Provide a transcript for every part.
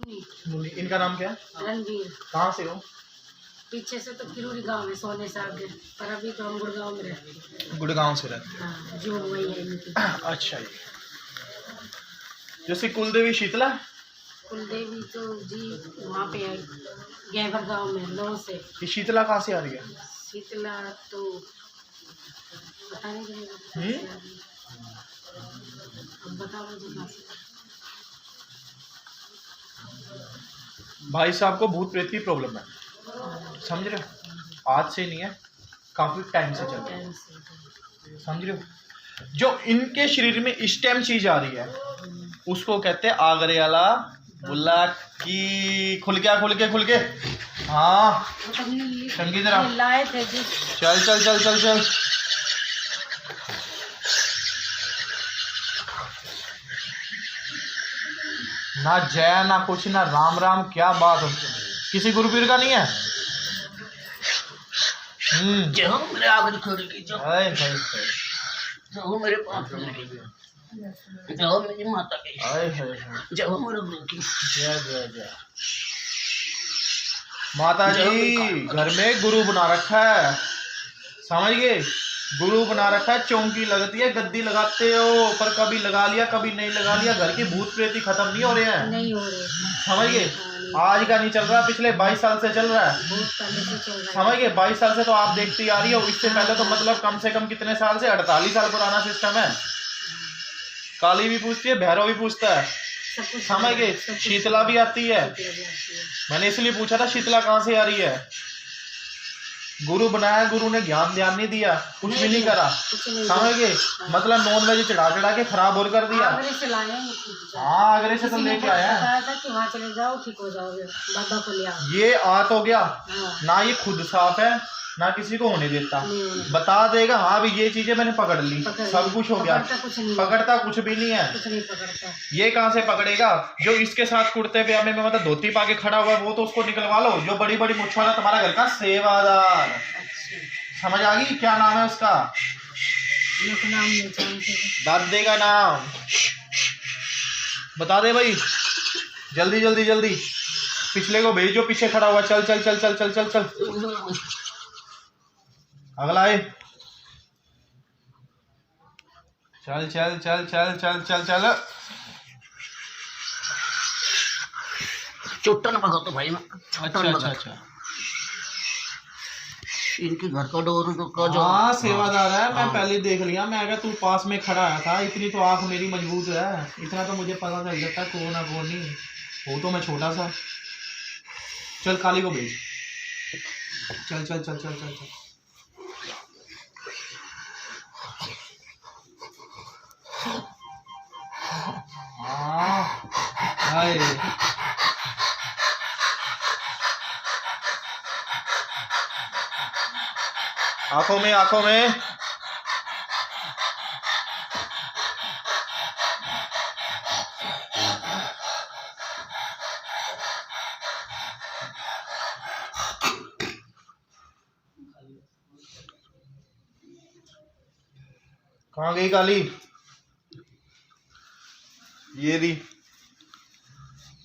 मुन्नी। इनका नाम क्या है? रणवीर। कहाँ से हो? पीछे से तो किरोड़ी गांव में सोने से आगे, पर अभी तो हम गुड़गांव में रहते हैं। गुड़गांव से रहते हाँ, जो वही है इनकी। हैं। अच्छा जी। जैसे कुलदेवी शीतला? कुलदेवी तो जी वहाँ पे है, गैबर गांव में 9 से। ये शीतला कहाँ से आ रही है? शीतला तो पता नहीं चलेगा। अब बताओ मुझे कहाँ से। भाई साहब को भूत प्रेत की प्रॉब्लम है, समझ रहे हो? आज से नहीं है, काफी टाइम से चल रहा है, समझ रहे हो? जो इनके शरीर में इस टाइम चीज आ रही है उसको कहते हैं आगरे वाला बुल्ला की। खुल के हाँ चंगी तरह लाए थे जी। चल चल चल चल चल। ना जय ना कुछ, ना राम राम, क्या बात हो। किसी गुरु पीर का नहीं है? जाओ मेरे आगे छोड़ के जाओ। हाय हाय जाओ मेरे पास जाओ मेरी माता के। हाय हाय जाओ मेरे गुरु की। जय जय जय। माता जी घर में गुरु बना रखा है, समझ गए? गुरु बना रखा है, चौंकी लगती है, गद्दी लगाते हो, पर कभी लगा लिया कभी नहीं लगा लिया। घर की भूत प्रेती खत्म नहीं हो रहे हैं, नहीं हो रहे, समझ गए? आज का नहीं चल रहा, पिछले 22 साल से चल रहा है, बहुत पहले से चल रहा है। समझ गए? 22 साल से तो आप देखती आ रही हो। इससे पहले तो मतलब कम से कम कितने साल से, 48 साल पुराना सिस्टम है। काली भी पूछती है, भैरव भी पूछता है, समझ गए? शीतला भी आती है। मैंने इसलिए पूछा था शीतला कहाँ से आ रही है। गुरु बनाया, गुरु ने ज्ञान ध्यान नहीं दिया, कुछ भी नहीं करा, समझ गए? मतलब नॉन वेज चढ़ा के खराब और कर दिया। आगरे से लाए हैं। हाँ आगरे से तो लेके आया है। बताया था कि वहाँ चले जाओ ठीक हो जाओगे, बाबा को ले आओ। ये आ तो गया हाँ। ना, ये खुद साफ है ना किसी को होने देता, बता देगा हाँ भी ये चीजें मैंने पकड़ ली, सब कुछ हो गया। पकड़ता कुछ भी नहीं है, कुछ नहीं पकड़ता। ये कहाँ से पकड़ेगा? जो इसके साथ कुर्ते पजामे में मतलब धोती पा के खड़ा हुआ है वो तो उसको निकलवा लो। जो बड़ी बड़ी मुछ वाला तुम्हारा घर का सेवादार, समझ आ गई? क्या नाम है उसका? नाम नहीं जानते। दादे का नाम बता दे भाई, जल्दी जल्दी जल्दी। पिछले को भेज, जो पीछे खड़ा हुआ। चल चल चल चल चल चल चल। अगला है, चल चल चल चल चल चल चल। चोटन भगा तो भाई। अच्छा अच्छा। इनके घर का डोर का जो हाँ सेवादार है, मैं पहले देख लिया। मैं अगर तू पास में खड़ा आया था, इतनी तो आंख मेरी मजबूत है, इतना तो मुझे पता चल जाता है कौन है कौन नहीं। वो तो मैं छोटा सा। चल काली को भेज, चल चल चल चल चल चल। हाय आंखों में आंखों में। कहाँ गई काली? ये दी,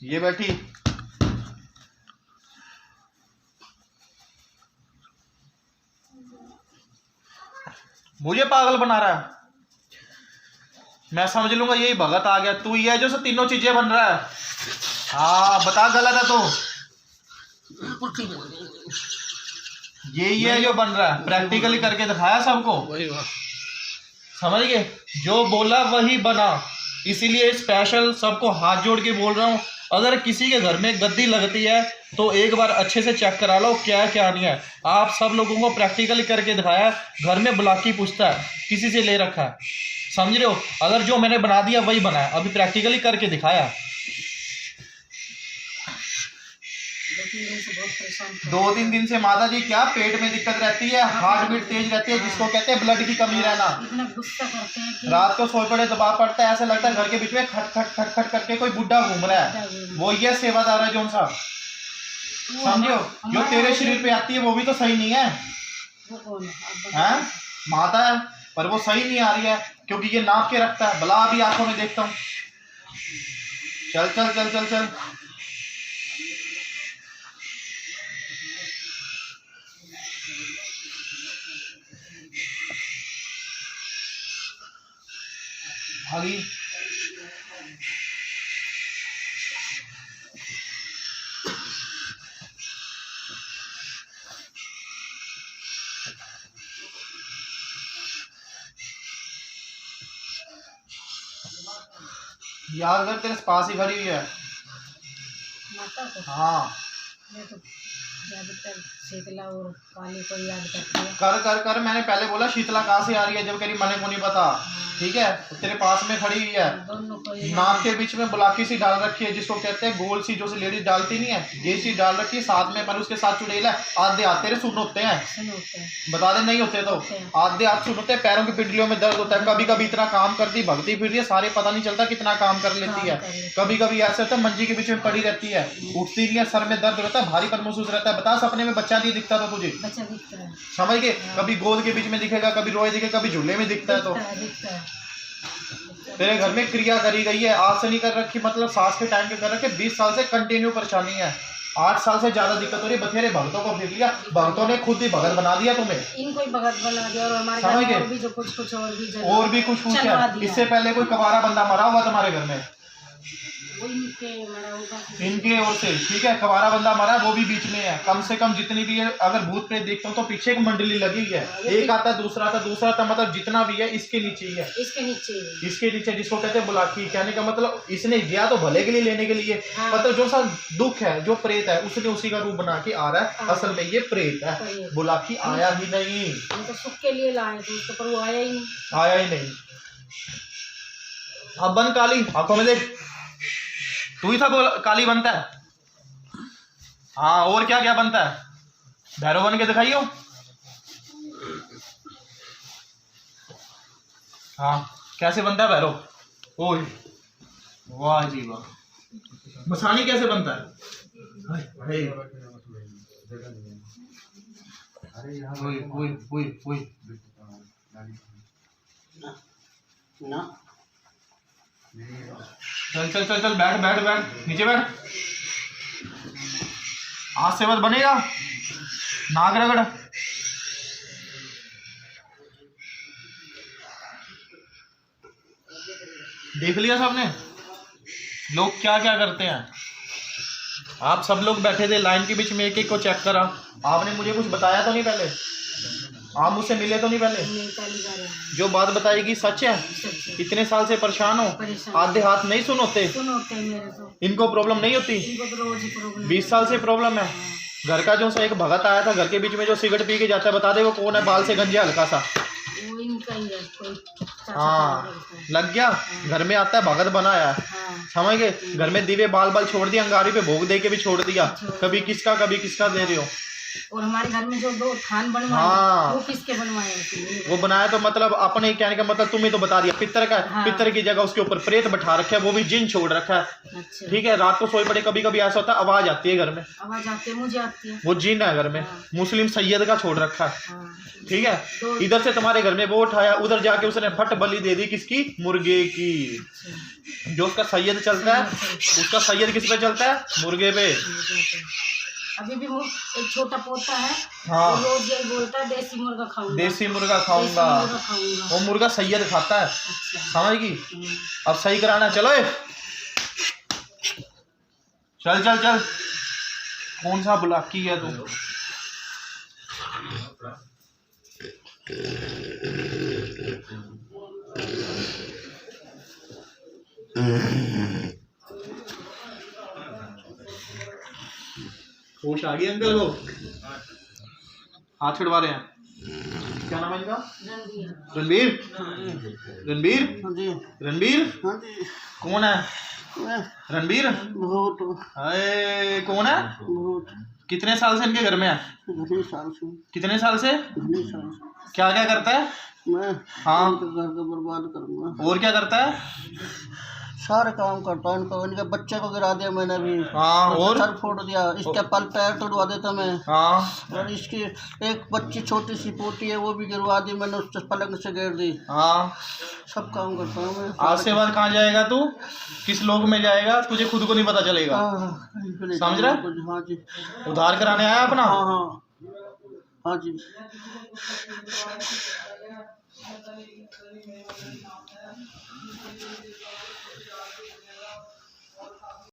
ये बैठी। मुझे पागल बना रहा है, मैं समझ लूंगा यही भगत आ गया। तू ये है जो सब तीनों चीजें बन रहा है। हाँ बता, गलत है तो? यही है जो बन रहा है, प्रैक्टिकली करके दिखाया सबको, समझ गए? जो बोला वही बना। इसीलिए स्पेशल सबको हाथ जोड़ के बोल रहा हूँ, अगर किसी के घर में गद्दी लगती है तो एक बार अच्छे से चेक करा लो क्या क्या नहीं है। आप सब लोगों को प्रैक्टिकली करके दिखाया। घर में बुलाकी पूछता है, किसी से ले रखा है, समझ रहे हो? अगर जो मैंने बना दिया वही बना है, अभी प्रैक्टिकली करके दिखाया। 2-3 दिन से माता जी क्या पेट में दिक्कत रहती है, हार्ट बीट तेज रहती है, जिसको कहते हैं ब्लड की कमी रहना। इतना गुस्सा करते हैं कि रात को सोए पड़े दबाव पड़ता है, ऐसा लगता है घर के बीच में खट खट खट खट करके कोई बुढ़ा घूम रहा है। वो ये सेवादार है जोन साहब, समझो? जो तेरे शरीर पे आती है वो भी तो सही नहीं है, हैं? माता है पर वो सही नहीं आ रही है, क्योंकि ये नाप के रखता है। भला अभी आंखों में देखता हूँ। चल चल चल चल चल। भागी। याद कर तेरे पास ही खड़ी हुई है। माता को हाँ मैं तो ज्यादातर शीतला और काली को याद करती है। कर कर कर, मैंने पहले बोला शीतला कहाँ से आ रही है, जब कह रही मने को नहीं पता। ठीक है, तेरे पास में खड़ी हुई है, दोनों को ही नाक के बीच में बुलाकी सी डाल रखी है, जिसको कहते हैं गोल सी, जो सी लेडीज डालती नहीं है, ये सी डाल रखी है साथ में, पर उसके साथ चुड़ैल है। आधे हाथ तेरे सुन होते हैं, सुन होते हैं। बता दे नहीं होते तो। आधे हाथ सुन होते हैं, पैरों की पिंडलियों में दर्द होता है। कभी कभी इतना काम करती भगती फिर है, सारे पता नहीं चलता कितना काम कर लेती है। कभी कभी ऐसे होता है मंजी के बीच में पड़ी रहती है, उठती नहीं है, सर में दर्द रहता है, भारीपन महसूस रहता है। बता सपने में बच्चा नहीं दिखता तो तुझे, बच्चा दिखता है, समझ के? कभी गोद के बीच में दिखेगा, कभी रोए दिखेगा, कभी झूले में दिखता है। तो दिखता है। तेरे घर में क्रिया करी गई है, आज से नहीं कर रखी, मतलब सास के टाइम के कर रखे। 20 साल से कंटिन्यू परेशानी है, 8 साल से ज्यादा दिक्कत हो रही है। बथेरे भक्तों को फिर लिया, भक्तों ने खुद ही भगत बना दिया तुम्हें, इनको ही भगत बना दिया। और हमारे समझ घर में गए? और भी जो कुछ और भी कुछ चलवा है। दिया। इससे पहले कोई कबारा बंदा मरा हुआ तुम्हारे घर में? वो इनके मरा होगा। इनके ओर से, ठीक है, कबारा बंदा मरा, वो भी बीच में है। कम से कम जितनी भी है, अगर भूत प्रेत देखता हूँ तो पीछे एक मंडली लगी है, एक आता दूसरा आता दूसरा आता, मतलब जितना भी है इसके नीचे ही है, इसके नीचे ही। इसके नीचे, जिसको कहते हैं बुलाकी। कहने का मतलब इसने दिया तो भले के लिए, लेने के लिए। हाँ। मतलब जो सा दुख है, जो प्रेत है, उसने उसी का रूप बना के आ रहा है। हाँ। असल में ये प्रेत है, प्रेत। बुलाकी आया ही नहीं, हम तो सुख के लिए लाए थे उसको, पर वो आया ही नहीं। आया ही नहीं। अब बन काली, आंखों में देख, तू ही था बोल काली बनता है। हाँ, और क्या क्या बनता है? भैरव बन के दिखाइयो। हाँ, कैसे बनता है भैरव? ओए वाह जी वाह। मसानी कैसे बनता है? हाय, ओए ओए ओए ओए। ना चल चल चल चल, बैठ बैठ बैठ, नीचे बैठ। हाथ से बस बनेगा, नाक रगड़। देख लिया सबने लोग क्या क्या करते हैं? आप सब लोग बैठे थे लाइन के बीच में, एक एक को चेक करा। आपने मुझे कुछ बताया तो नहीं पहले? आप मुझसे मिले तो नहीं पहले? नहीं, पहली बार आया। जो बात बताएगी सच है? सच है। इतने साल से परेशान हो, परेशान। आधे हाथ नहीं सुन होते? सुन होते हैं मेरे तो। इनको प्रॉब्लम नहीं होती? इनको तो रोज ही प्रॉब्लम। 20 साल से प्रॉब्लम है। घर का जो सा एक भगत आया था, घर के बीच में जो सिगरेट पी के जाता है, बता दे वो कौन है? बाल से गंजा हल्का सा, वो इनका ही है, कोई चाचा हाँ करता है। लग गया। घर में आता है, भगत बनाया, हाँ। समझ गए? घर में दीवे बाल बाल छोड़ दिया, अंगारी पे भोग दे के भी छोड़ दिया। कभी किसका दे रहे हो। और हमारे घर में जो 2 थान बनवाए, हाँ। वो किसके बनवाए हैं? वो बनाया तो मतलब अपने कहने का मतलब तुम्हें तो बता दिया, पितर का। हाँ। पितर की जगह उसके ऊपर प्रेत बैठा रखा है, वो भी जिन छोड़ रखा है। अच्छा। ठीक है, रात को सोए पड़े, कभी कभी ऐसा होता है आवाज आती है घर में, आवाज आती है, मुझे आती है। वो जिन है घर में। हाँ। मुस्लिम सैयद का छोड़ रखा है, हाँ। ठीक है। दो- इधर से तुम्हारे घर में वो उठाया, उधर जाके उसने फट बलि दे दी, किसकी? मुर्गे की। अच्छा। जो उसका सैयद चलता है, उसका सैयद किस पे चलता है? मुर्गे पे। अभी भी वो एक छोटा पोता है, हाँ। वो रोज यही बोलता है देसी मुर्गा खाऊंगा, देसी मुर्गा देसी खाऊंगा। मुर्गा खाऊंगा। वो मुर्गा सैयद खाता है, अच्छा। समझ गई? अब सही कराना, चलो ए। चल चल चल, कौन सा बुलाकी है तू? होश आ गई अंकल को? हाथ छुड़वा रहे हैं। क्या नाम है इनका? रणबीर। रणबीर? हाँ जी, रणबीर हाँ जी। कौन है? मैं रणबीर? बहुत अरे कौन है? बहुत कितने साल से इनके घर में है? घने साल से, कितने साल से? घने साल से क्या क्या करता है? मैं हाँ। इनके घर को बर्बाद करूंगा। और क्या करता है? सारे काम करता हूँ इनको। इनके बच्चे को गिरा दिया मैंने भी, हाँ, और? सर फोड़ दिया, इसके पल पैर तोड़वा देता मैं। हाँ और इसकी एक बच्ची छोटी सी पोती है, वो भी गिरवा दी मैंने, उससे पलंग से गिर दी। हाँ। सब काम करता हूँ मैं। आज से बाद कहाँ जाएगा तू? किस लोग में जाएगा तुझे खुद को नहीं पता चलेगा। हाँ, समझ रहा? हाँ जी। उधार कराने आया अपना? हाँ हाँ हाँ जी।